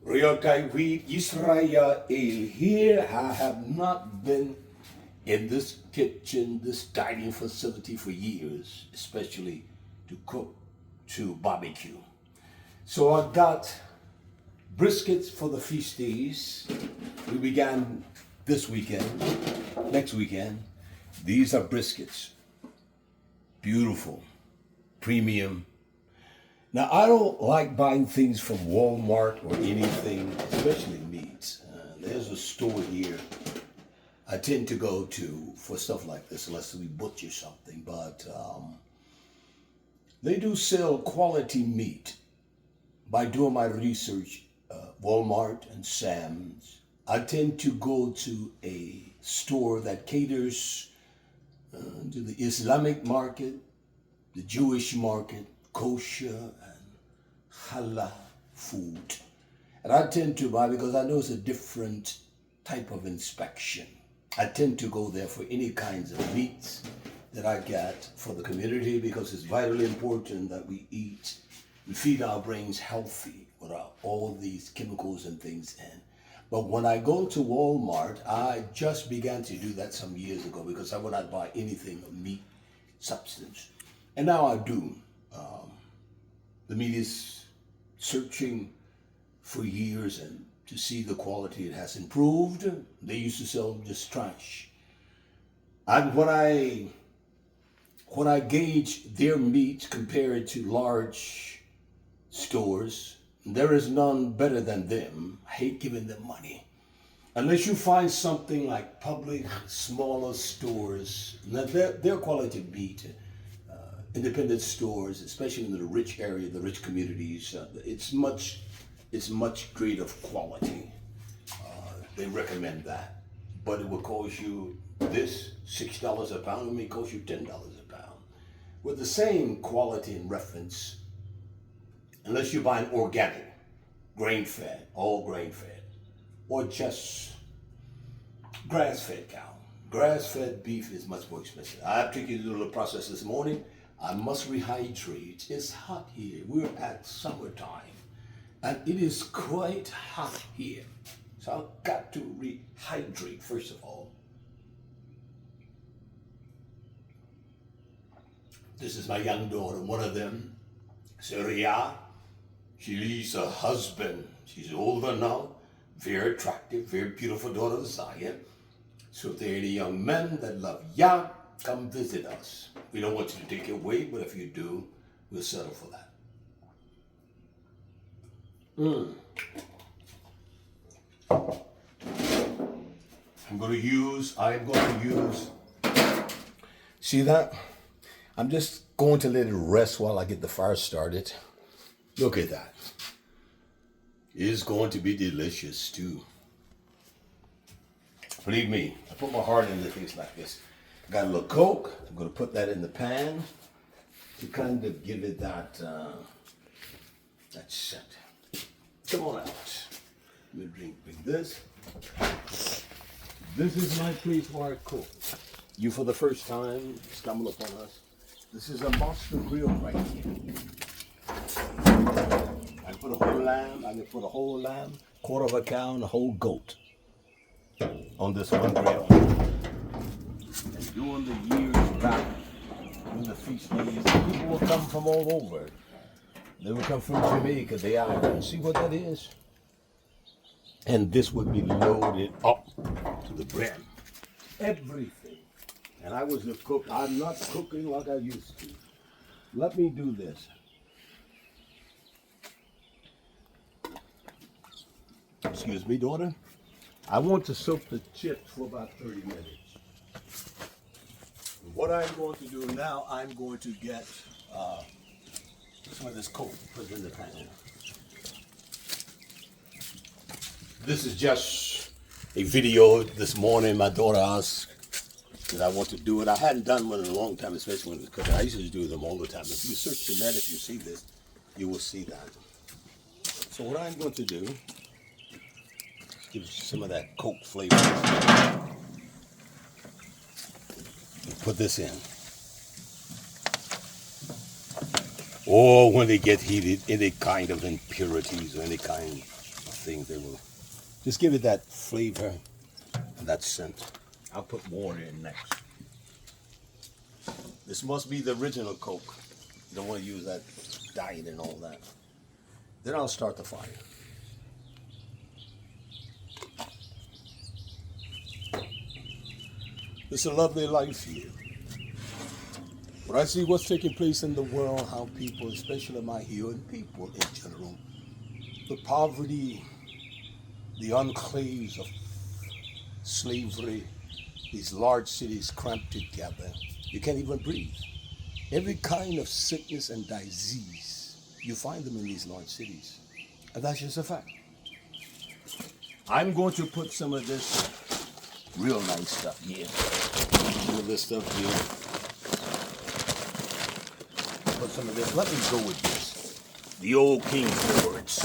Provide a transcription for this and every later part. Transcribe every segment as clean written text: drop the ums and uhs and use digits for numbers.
Real Taiwan, Israel here. I have not been in this kitchen, this dining facility for years, especially to cook, to barbecue. So I got briskets for the feast days. We began this weekend, next weekend. These are briskets. Beautiful, premium. Now, I don't like buying things from Walmart or anything, especially meats. There's a store here I tend to go to for stuff like this, unless we butcher something. But they do sell quality meat. By doing my research, Walmart and Sam's, I tend to go to a store that caters to the Islamic market, the Jewish market, kosher and halal food. And I tend to buy because I know it's a different type of inspection. I tend to go there for any kinds of meats that I get for the community because it's vitally important that we eat, we feed our brains healthy without all these chemicals and things in. But when I go to Walmart, I just began to do that some years ago because I would not buy anything of meat substance. And now I do. The media is searching for years and to see the quality. It has improved. They used to sell just trash. And when I gauge their meat compared to large stores, there is none better than them. I hate giving them money. Unless you find something like public, smaller stores, their quality meat, independent stores, especially in the rich area, the rich communities, it's much greater quality. They recommend that, but it will cost you this $6 a pound. It may cost you $10 a pound, with the same quality and reference, unless you buy an organic, grain-fed, all grain-fed, or just grass-fed cow. Grass-fed beef is much more expensive. I have taken you through the process this morning. I must rehydrate. It's hot here. We're at summertime, and it is quite hot here. So I've got to rehydrate first of all. This is my young daughter, one of them, Syria. She needs a husband. She's older now, very attractive, very beautiful daughter of Zion. So if there are any young men that love Yah, come visit us. We don't want you to take it away, but if you do, we'll settle for that. I'm going to use, see that? I'm just going to let it rest while I get the fire started. Look at that. It's going to be delicious too. Believe me, I put my heart into things like this. I got a little Coke. I'm going to put that in the pan to kind of give it that scent. Come on out. Let me bring this. This is my place where I cook. You for the first time stumble upon us. This is a monster grill right here. I put a whole lamb, quarter of a cow, and a whole goat on this one grill. And during the years back, during the feast days, people will come from all over. They will come from Jamaica, the island. See what that is? And this would be loaded up to the brim. Everything. And I was the cook. I'm not cooking like I used to. Let me do this. Excuse me, daughter. I want to soak the chips for about 30 minutes. What I'm going to do now, I'm going to get some of this Coke, put it in the pan. This is just a video this morning. My daughter asked that I want to do it. I hadn't done one in a long time, especially when it was cooking. I used to do them all the time. If you search the net, if you see this, you will see that. So what I'm going to do is give some of that Coke flavor. Put this in. Or when they get heated, any kind of impurities or any kind of things. They will just give it that flavor and that scent. I'll put water in next. This must be the original Coke. You don't want to use that diet and all that. Then I'll start the fire. It's a lovely life here. When I see what's taking place in the world, how people, especially my healing people in general, the poverty, the enclaves of slavery, these large cities cramped together, you can't even breathe. Every kind of sickness and disease, you find them in these large cities. And that's just a fact. I'm going to put some of this real nice stuff here. Some of this stuff here. Put some of this. Let me go with this. The old King Fords.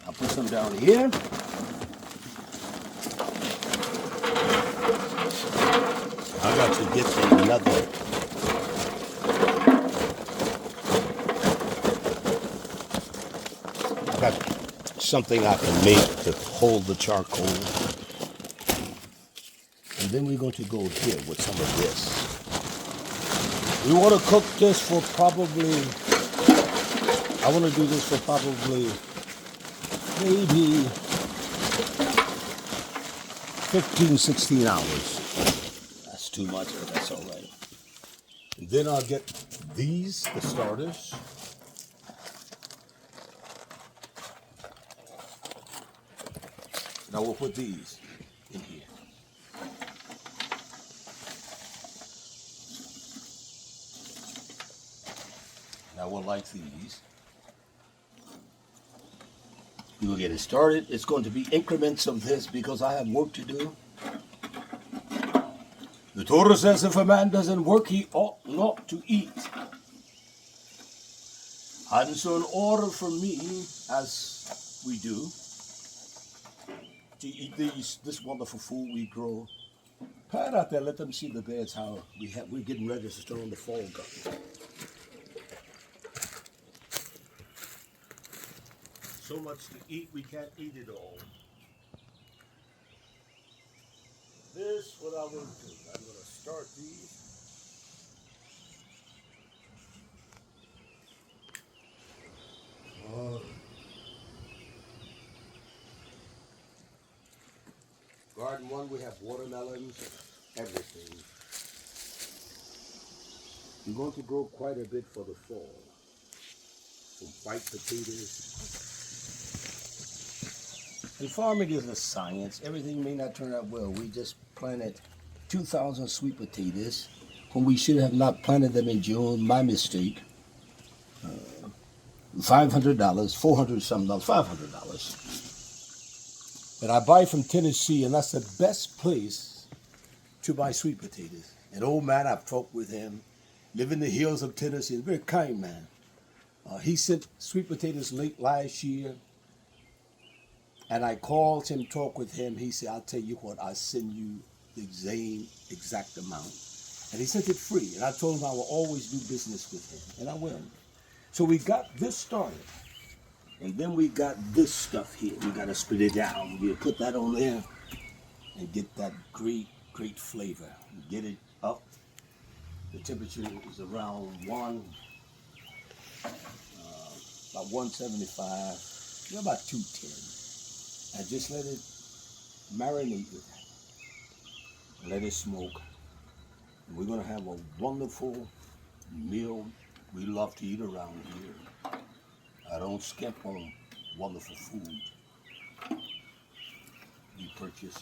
I'll put some down here. I got to get another. I got something I can make to hold the charcoal. And then we're going to go here with some of this. We want to cook this for probably, I want to do this for probably maybe 15, 16 hours. That's too much, but that's all right. And then I'll get these, the starters. Now we'll put these in here. Now we'll light these. We will get it started. It's going to be increments of this because I have work to do. The Torah says if a man doesn't work, he ought not to eat. And so in order for me, as we do, to eat this wonderful food we grow, pat out there, let them see the beds, how we're getting ready to start on the fall garden. So much to eat, we can't eat it all. This, what I will do, I'm going to start these. Garden 1, we have watermelons, everything. We're going to grow quite a bit for the fall. Some white potatoes. And farming is a science. Everything may not turn out well. We just planted 2,000 sweet potatoes when we should have not planted them in June. My mistake. $500, 400 something dollars, $500. But I buy from Tennessee, and that's the best place to buy sweet potatoes. An old man, I've talked with him, live in the hills of Tennessee. He's a very kind man. He sent sweet potatoes late last year. And I called him, talked with him. He said, I'll tell you what, I'll send you the same exact amount. And he sent it free. And I told him I will always do business with him. And I will. So we got this started. And then we got this stuff here. We got to split it down. We'll put that on there and get that great, great flavor. Get it up. The temperature is around about 175, about 210. And just let it marinate with that. Let it smoke. And we're going to have a wonderful meal we love to eat around here. I don't skimp on wonderful food. We purchase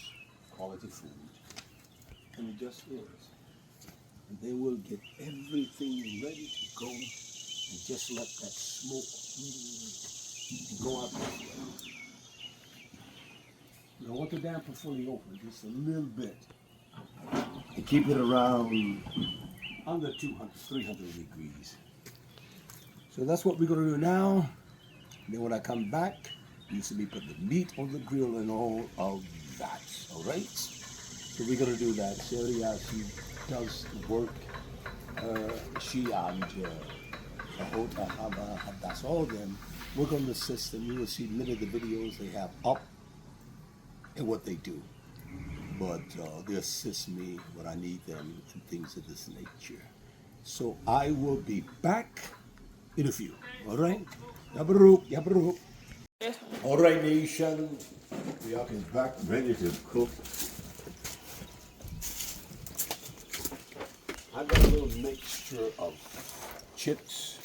quality food. And it just is. And then we'll get everything ready to go and just let that smoke go out there. I want the damper fully open, just a little bit. And keep it around under 200, 300 degrees. So that's what we're going to do now. Then when I come back, you see me put the meat on the grill and all of that. All right? So we're going to do that. does work. She and Ahota Haba Hadas, all of them work on the system. You will see many of the videos they have up and what they do. But they assist me when I need them and things of this nature. So I will be back in a few. All right? Yabaruk, yabaruk. All right, nation. Yak is back, ready to cook. I got a little mixture of chips,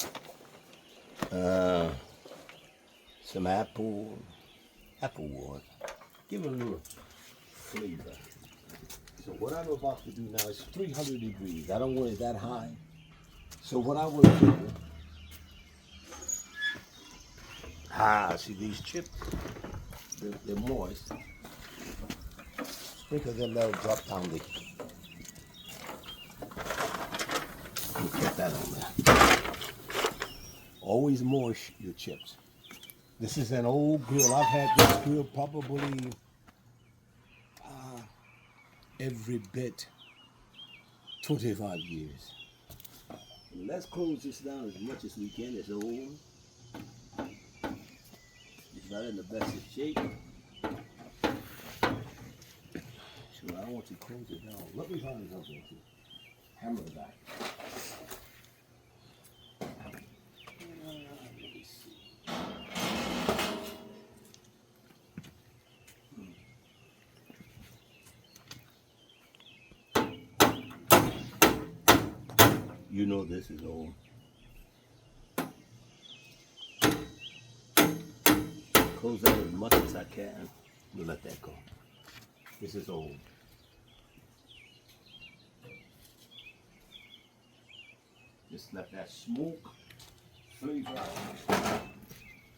some apple wood. Give it a little flavor. So what I'm about to do now is 300 degrees. I don't want it that high. So what I will do, see these chips? They're moist. Sprinkle them, they'll drop down the heat. Put that on there. Always moist your chips. This is an old grill. I've had this grill probably every bit 25 years. Let's close this down as much as we can. It's old. It's not in the best of shape. So I want to close it down. Let me find something to hammer back. Let me see. You know this is old. Close that as much as I can. We'll let that go. This is old. Just let that smoke flavor out.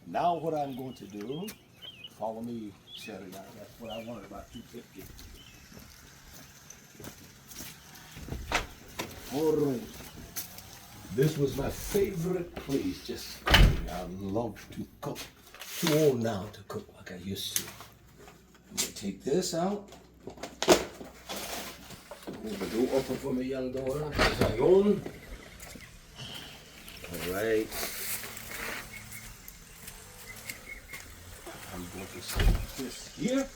Now what I'm going to do, follow me, Saturday night. That's what I wanted, about 250. All right. This was my favorite place. Just, I love to cook. Too old now to cook like I used to. I'm going to take this out. Hold the door open for my young daughter. Zion. All right. I'm going to set this here.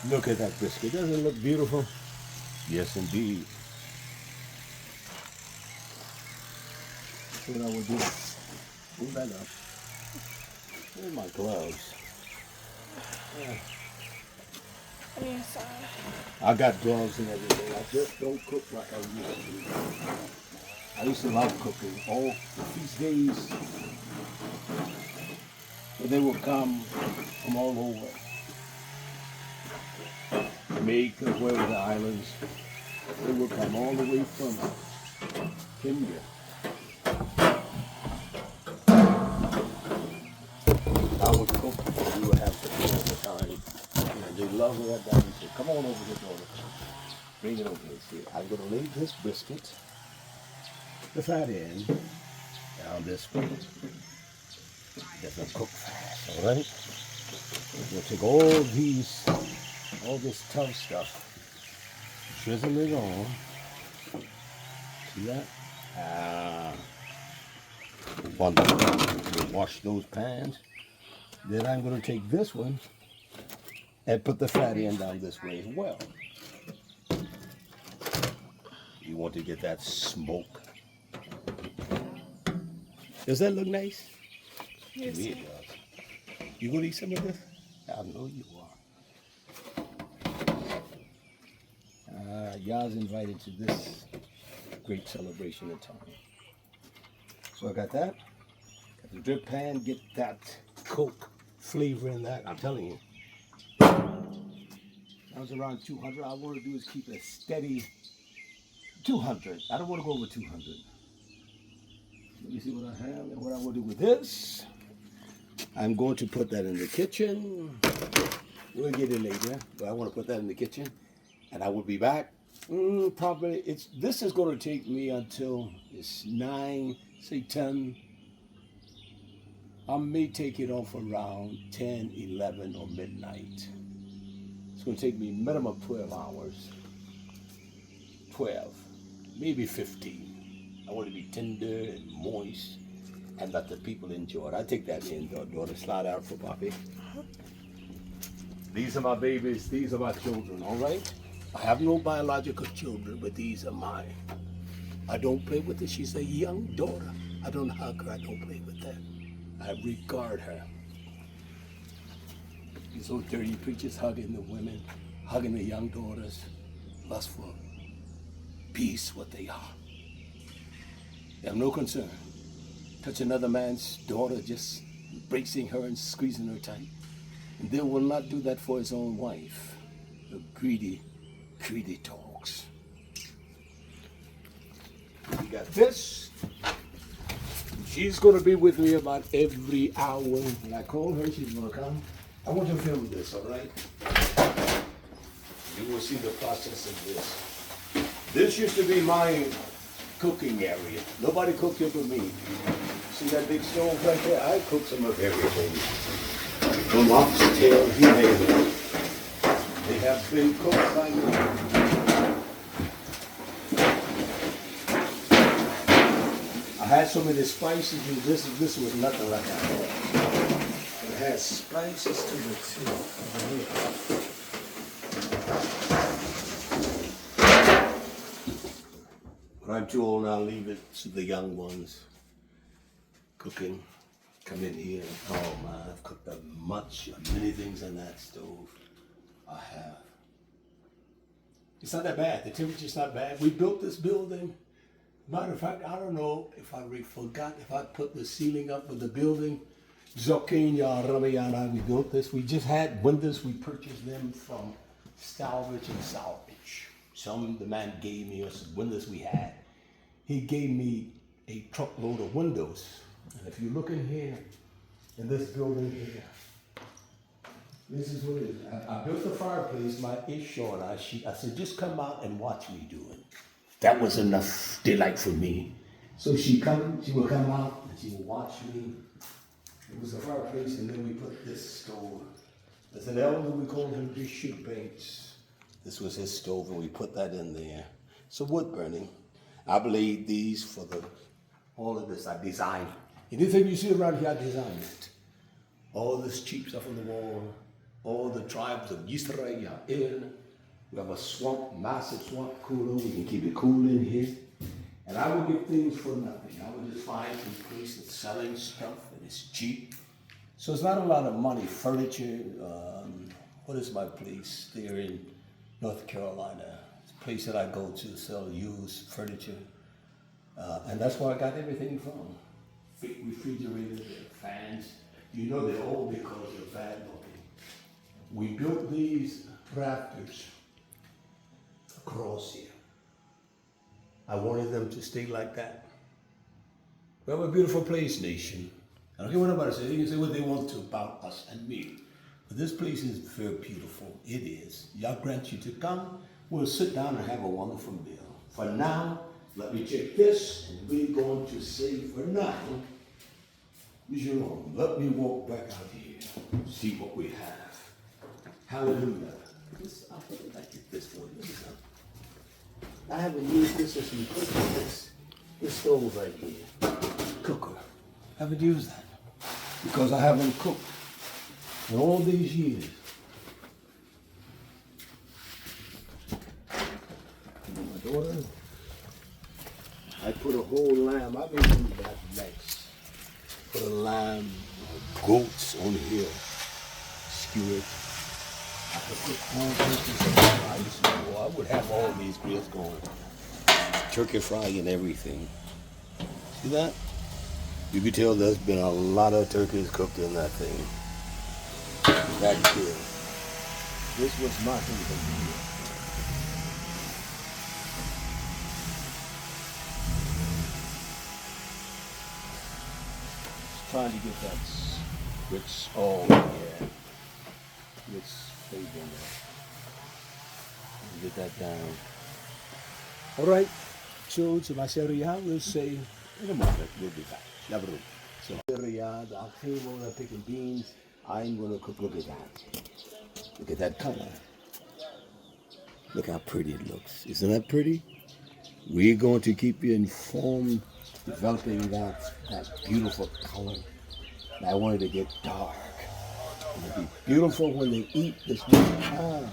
Look at that brisket. Doesn't it look beautiful? Yes, indeed. What I will do, move that up. Where are my gloves? Yes, I got gloves and everything. I just don't cook like I used to. I used to love cooking. All the feast days, but they would come from all over. Jamaica, where were the islands? They would come all the way from Kenya. I would cook and we would have some all the time. And they love me at that. He said, come on over here, daughter. Bring it over here. See, I'm going to lay this brisket, the fat end, down this way. Doesn't cook fast, all right? We'll take all this tough stuff, drizzle it on. See that? Wonderful. We'll wash those pans. Then I'm going to take this one and put the fat end down this way as well. You want to get that smoke. Does that look nice? yes. To me it does. You gonna eat some of this? I know you are. Y'all's invited to this great celebration of time. So I got that. Got the drip pan, get that Coke flavor in that. I'm telling you. That was around 200. All I want to do is keep a steady 200. I don't want to go over 200. Let me see what I have and what I will do with this. I'm going to put that in the kitchen. We'll get it later, but I want to put that in the kitchen, and I will be back. Probably this is going to take me until it's 9, say 10, I may take it off around 10, 11, or midnight. It's going to take me minimum 12 hours. 12, maybe 15. I want to be tender and moist and let the people enjoy it. I take that in, daughter. Slide out for Poppy. These are my babies. These are my children, all right? I have no biological children, but these are mine. I don't play with her. She's a young daughter. I don't hug her. I don't play with her. I regard her. These old dirty preachers hugging the women, hugging the young daughters, lustful. Peace, what they are. They have no concern. Touch another man's daughter, just embracing her and squeezing her tight. And they will not do that for his own wife. The greedy, greedy dogs. We got this. She's going to be with me about every hour. When I call her, she's going to come. I want you to film this, all right? You will see the process of this. This used to be my cooking area. Nobody cooked here but me. See that big stove right there? I cook some of everything. From oxtail, you name it. They have been cooked by me. I had so many spices, and this was nothing like that. It has spices to the tip. When I'm too old, I'll leave it to the young ones. Cooking, come in here. Oh man, I've cooked up many things in that stove. I have. It's not that bad. The temperature's not bad. We built this building. Matter of fact, I don't know if I forgot if I put the ceiling up with the building. We built this. We just had windows. We purchased them from salvage and salvage. Some the man gave me us windows we had. He gave me a truckload of windows. And if you look in here, in this building here, this is what it is. I built the fireplace, my short. I said, just come out and watch me do it. That was enough delight for me. So she would come out and she would watch me. It was a fireplace, and then we put this stove. As an elder, we called him Brisket Bates. This was his stove, and we put that in there. So wood burning. I believe these for all of this I designed. Anything you see around here, I designed it. All this cheap stuff on the wall, all the tribes of Isrealites. We have a swamp, massive swamp cooler. We can keep it cool in here. And I would get things for nothing. I would just find some place that's selling stuff and it's cheap. So it's not a lot of money. Furniture, what is my place there in North Carolina? It's a place that I go to sell used furniture. And that's where I got everything from. Refrigerators, fans. You know they're old because they're bad looking. We built these rafters across here. I wanted them to stay like that. We have a beautiful place, nation. I don't care what nobody says. They can say what they want to about us and me. But this place is very beautiful. It is. Y'all grant you to come. We'll sit down and have a wonderful meal. For now, let me check this, and we're going to say for now, let me walk back out here, see what we have. Hallelujah. I'll put it like this for you. I haven't used this as we cook this stove right here. Cooker. I haven't used that because I haven't cooked in all these years. My daughter, I put a whole lamb. I may do that next. Put a lamb, goats on here, skewer it. I could put all turkeys on. I would have all these grills going. Turkey fry and everything. See that? You can tell there's been a lot of turkeys cooked in that thing. That's good. This was my thing. Trying to get that rich, oh yeah, rich flavor in there. Get that down. All right, so to my area, we'll say in a moment, we'll be back. So, area. I came over there picking beans. I'm gonna cook. Look at that. Look at that color. Look how pretty it looks. Isn't that pretty? We're going to keep you informed, developing that beautiful color. And I want it to get dark. It'll be beautiful when they eat this next time.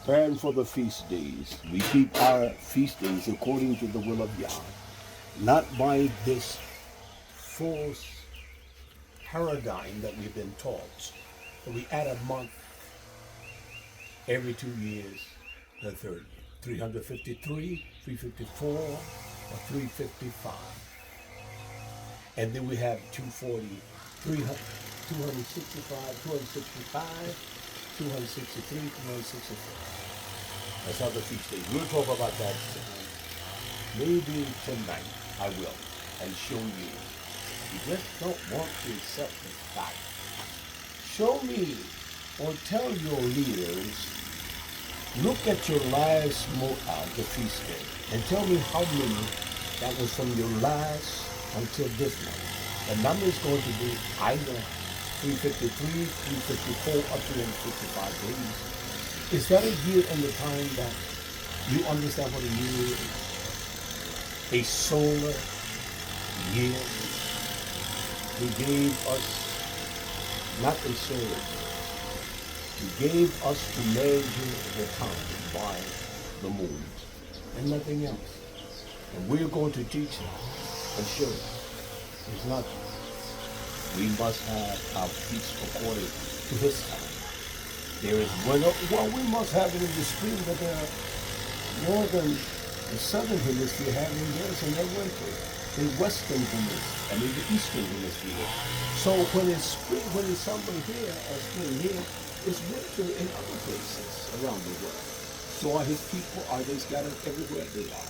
Preparing for the feast days. We keep our feast days according to the will of Yah. Not by this false paradigm that we've been taught. So we add a month every 2 years, the third year. 353, 354, or 355. And then we have 240, 265, 263, 264. That's how the feast days. We'll talk about that maybe tonight. I will, and show you. You just don't want to accept the fact. Show me or tell your leaders, look at your last the feast day, and tell me how many that was from your last until this one. The number is going to be either 353, 354, or 355 days. Is that a year in the time that you understand what a year is? A solar year. He gave us not a solar year. He gave us to measure the time by the moon and nothing else. And we're going to teach them and show them. It's not. We must have our feast according to this time. There is one. Well, we must have it in the spring, but there are more than the southern hemisphere having theirs in their winter. The western hemisphere, I mean the eastern hemisphere. So when it's spring, when it's summer here or spring here, it's winter in other places around the world. So are his people, are they scattered everywhere? They are.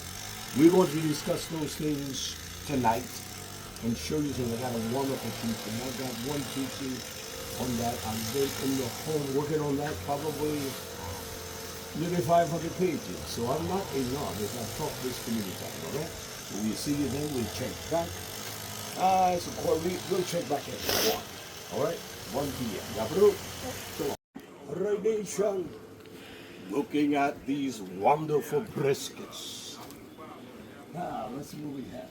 We're going to discuss those things tonight and show you something. I got a wonderful teaching. I got one teaching on that. I've been in the home working on that probably nearly 500 pages. So I'm not a novice. I've taught this many times, all right? When we see you then, we'll check back. We'll check back at 1. All right? 1 p.m. Yabru? So, all right, nation. Looking at these wonderful briskets. Now, let's see what we have.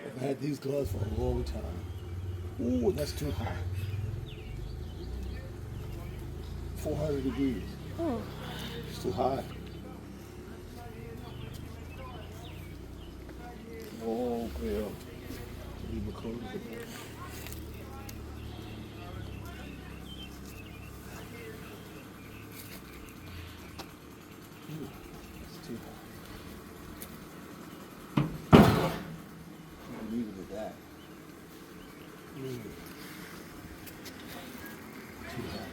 I've had these gloves for a long time. Ooh, that's too hot. 400 degrees. Oh. It's too hot. Oh, girl. Leave my clothes in. It's too hot. I'll leave it at that. Too hot.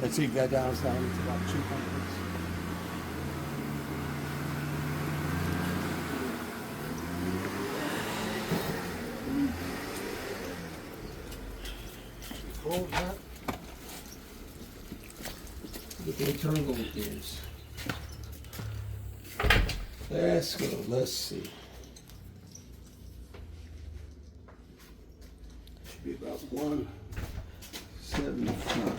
Let's take that down, it's about 2 pounds. Hold that. What the internal is. Let's go, let's see. Should be about 175.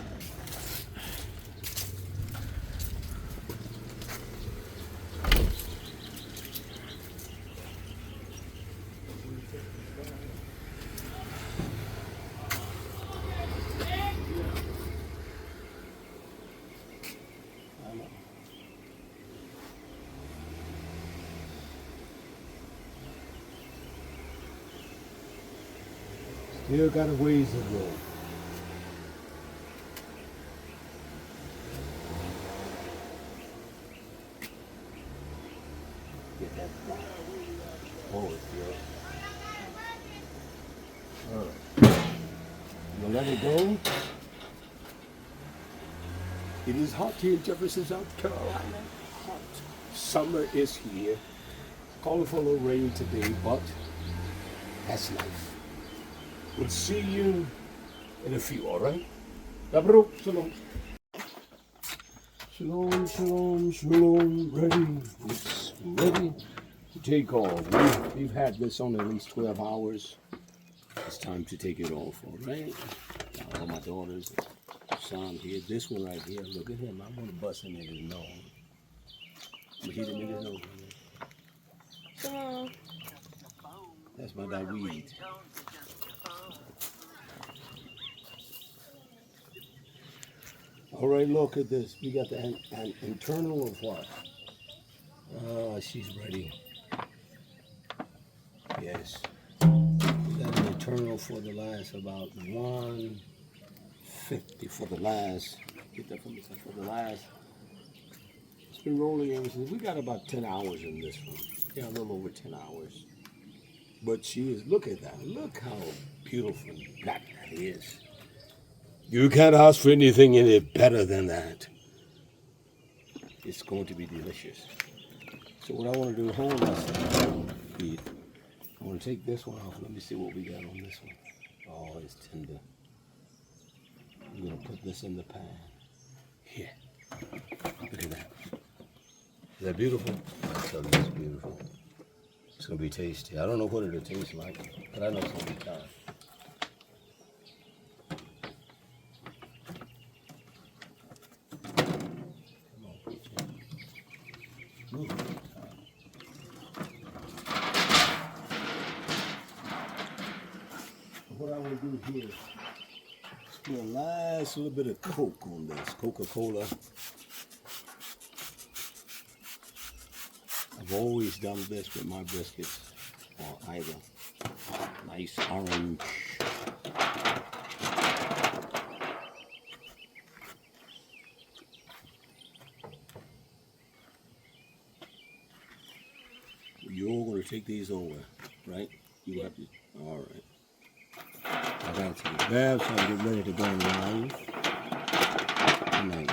Still got a ways to go. Get that back. Oh, it's good. All right. You let it go. It is hot here in Jefferson, South Carolina. Hot. Summer is here. Calling for a little rain today, but that's life. We'll see you in a few, all right? Shalom. Shalom, shalom, shalom. Ready. It's ready to take off. We've had this on at least 12 hours. It's time to take it off, all right? Now, all my daughters, son here. This one right here, look at him. I'm going to bust him in his nose. I'm going to hit him in his nose. Shalom. That's my dad weed. All right, look at this. We got the an internal of what? Oh, she's ready. Yes. We got an internal for the last about 150 for the last. Get that from me, for the last. It's been rolling ever since. We got about 10 hours in this one. Yeah, a little over 10 hours. But she is, look at that. Look how beautiful and black that is. You can't ask for anything any better than that. It's going to be delicious. So what I want to do, hold on. I want to take this one off. Let me see what we got on this one. Oh, it's tender. I'm going to put this in the pan. Here. Look at that. Is that beautiful? I tell you, it's beautiful. It's going to be tasty. I don't know what it'll taste like, but I know it's going to be time. What I want to do here is put a nice little bit of Coke on this, Coca-Cola. I've always done this with my briskets, or either nice orange. You're all going to take these over, right? You have to, all right. I gotta take a bath so I can get ready to go live tonight.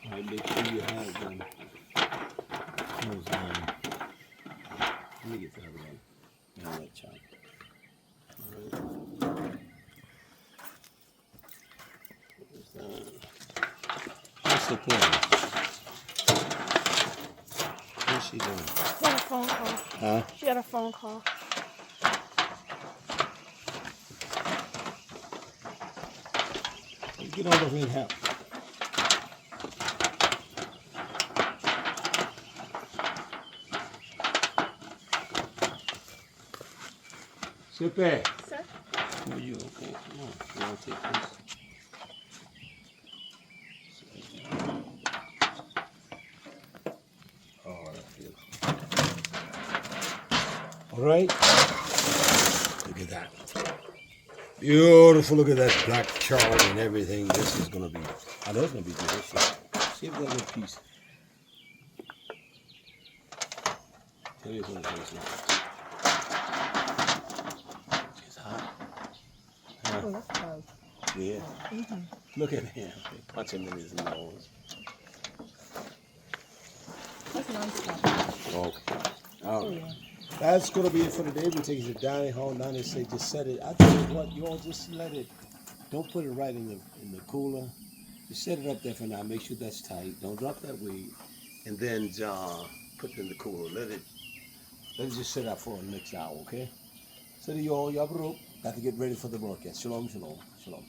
Alright, make sure you have them. Those let me get that right. Now that chop. Alright. What is that? What's the point? What's she doing? She got a phone call. Huh? She got a phone call. Get over here and help. Sit back. Sir? Are you okay? Come on. You want to take this? Oh, that's beautiful. All right. Look at that. Beautiful. Look at that black char and everything. This is going to be, I know it's going to be delicious. See if that little piece. Tell you what it tastes like. It's hot. Oh, that's close. Yeah. Look at him. Punch him in his nose. That's non-stop. Okay. All right. Yeah. That's going to be it for today. We take it to the dining hall. Now they say just set it. I tell you what, you all just let it. Don't put it right in the cooler. Just set it up there for now. Make sure that's tight. Don't drop that weed. And then put it in the cooler. Let it just sit out for the next hour, okay? So you all, got to get ready for the broadcast. Shalom, shalom, shalom.